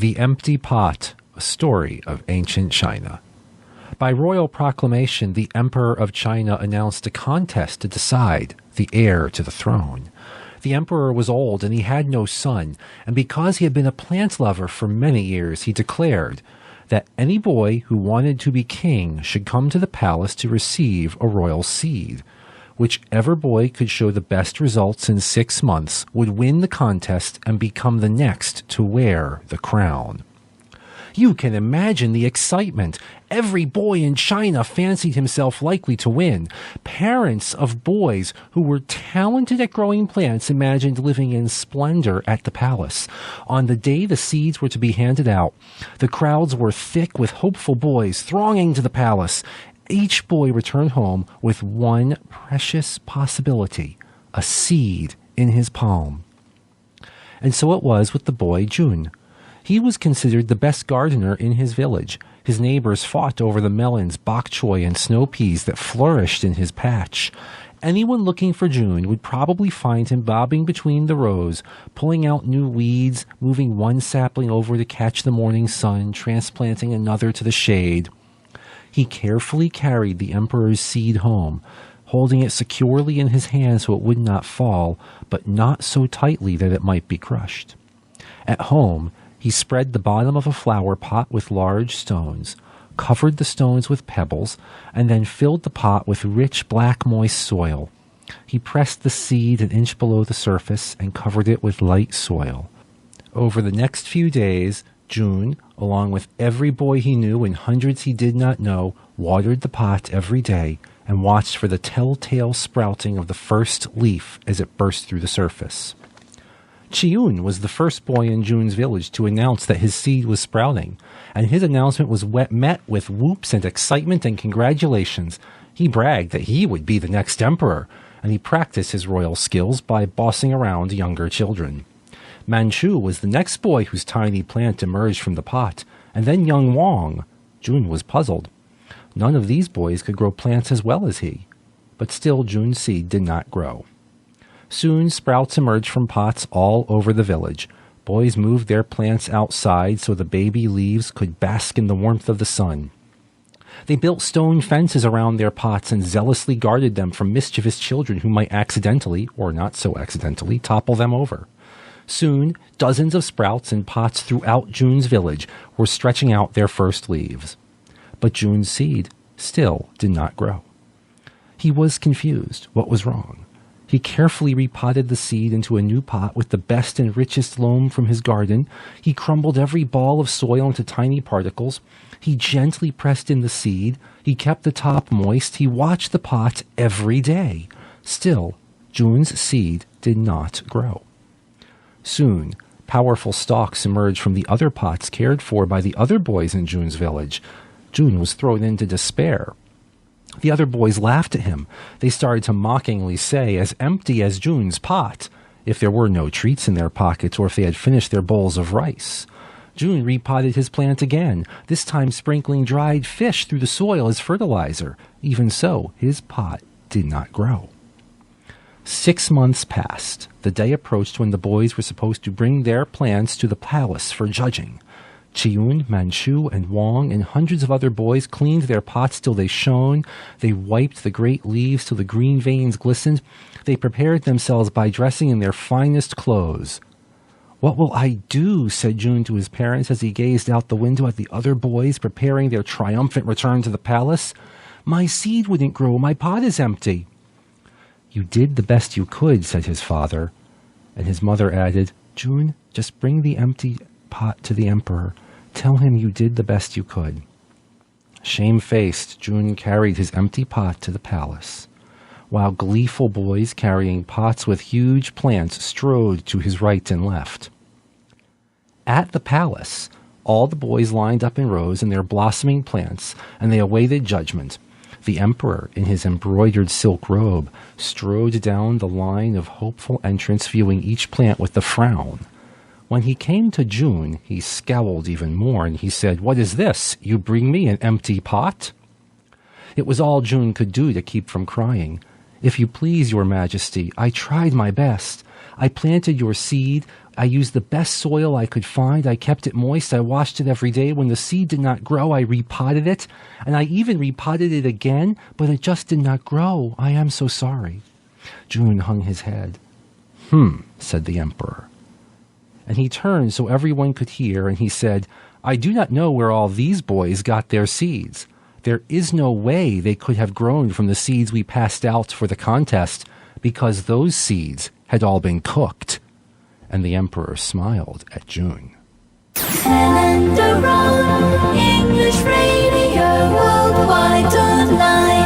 The Empty Pot, a story of ancient China. By royal proclamation, the Emperor of China announced a contest to decide the heir to the throne. The emperor was old and he had no son, and because he had been a plant lover for many years, he declared that any boy who wanted to be king should come to the palace to receive a royal seed. Whichever boy could show the best results in 6 months would win the contest and become the next to wear the crown. You can imagine the excitement. Every boy in China fancied himself likely to win. Parents of boys who were talented at growing plants imagined living in splendor at the palace. On the day the seeds were to be handed out, the crowds were thick with hopeful boys thronging to the palace. Each boy returned home with one precious possibility, a seed in his palm. And so it was with the boy Jun. He was considered the best gardener in his village. His neighbors fought over the melons, bok choy, and snow peas that flourished in his patch. Anyone looking for Jun would probably find him bobbing between the rows, pulling out new weeds, moving one sapling over to catch the morning sun, transplanting another to the shade. He carefully carried the emperor's seed home, holding it securely in his hand so it would not fall, but not so tightly that it might be crushed. At home, he spread the bottom of a flower pot with large stones, covered the stones with pebbles, and then filled the pot with rich black moist soil. He pressed the seed an inch below the surface and covered it with light soil. Over the next few days, Jun, along with every boy he knew and hundreds he did not know, watered the pot every day and watched for the telltale sprouting of the first leaf as it burst through the surface. Chiyun was the first boy in Jun's village to announce that his seed was sprouting, and his announcement was met with whoops and excitement and congratulations. He bragged that he would be the next emperor, and he practiced his royal skills by bossing around younger children. Manchu was the next boy whose tiny plant emerged from the pot, and then young Wang. Jun was puzzled. None of these boys could grow plants as well as he, but still Jun's seed did not grow. Soon sprouts emerged from pots all over the village. Boys moved their plants outside so the baby leaves could bask in the warmth of the sun. They built stone fences around their pots and zealously guarded them from mischievous children who might accidentally, or not so accidentally, topple them over. Soon, dozens of sprouts in pots throughout Jun's village were stretching out their first leaves. But Jun's seed still did not grow. He was confused. What was wrong? He carefully repotted the seed into a new pot with the best and richest loam from his garden. He crumbled every ball of soil into tiny particles. He gently pressed in the seed. He kept the top moist. He watched the pot every day. Still, Jun's seed did not grow. Soon, powerful stalks emerged from the other pots cared for by the other boys in Jun's village. Jun was thrown into despair. The other boys laughed at him. They started to mockingly say, as empty as Jun's pot, if there were no treats in their pockets or if they had finished their bowls of rice. Jun repotted his plant again, this time sprinkling dried fish through the soil as fertilizer. Even so, his pot did not grow. 6 months passed. The day approached when the boys were supposed to bring their plants to the palace for judging. Chiyun, Manchu, and Wang, and hundreds of other boys cleaned their pots till they shone. They wiped the great leaves till the green veins glistened. They prepared themselves by dressing in their finest clothes. "What will I do?" said Jun to his parents as he gazed out the window at the other boys preparing their triumphant return to the palace. "My seed wouldn't grow. My pot is empty." "You did the best you could," said his father. And his mother added, "Jun, just bring the empty pot to the emperor. Tell him you did the best you could." Shamefaced, Jun carried his empty pot to the palace, while gleeful boys carrying pots with huge plants strode to his right and left. At the palace, all the boys lined up in rows in their blossoming plants, and they awaited judgment. The emperor, in his embroidered silk robe, strode down the line of hopeful entrants, viewing each plant with a frown. When he came to Jun, he scowled even more, and he said, "What is this? You bring me an empty pot?" It was all Jun could do to keep from crying. "If you please, your majesty, I tried my best. I planted your seed, I used the best soil I could find. I kept it moist. I washed it every day. When the seed did not grow, I repotted it. And I even repotted it again, but it just did not grow. I am so sorry. Jun hung his head. Said the emperor. And he turned so everyone could hear, and he said, I do not know where all these boys got their seeds. There is no way they could have grown from the seeds we passed out for the contest, because those seeds had all been cooked. And the emperor smiled at Jun. English Radio Worldwide Online.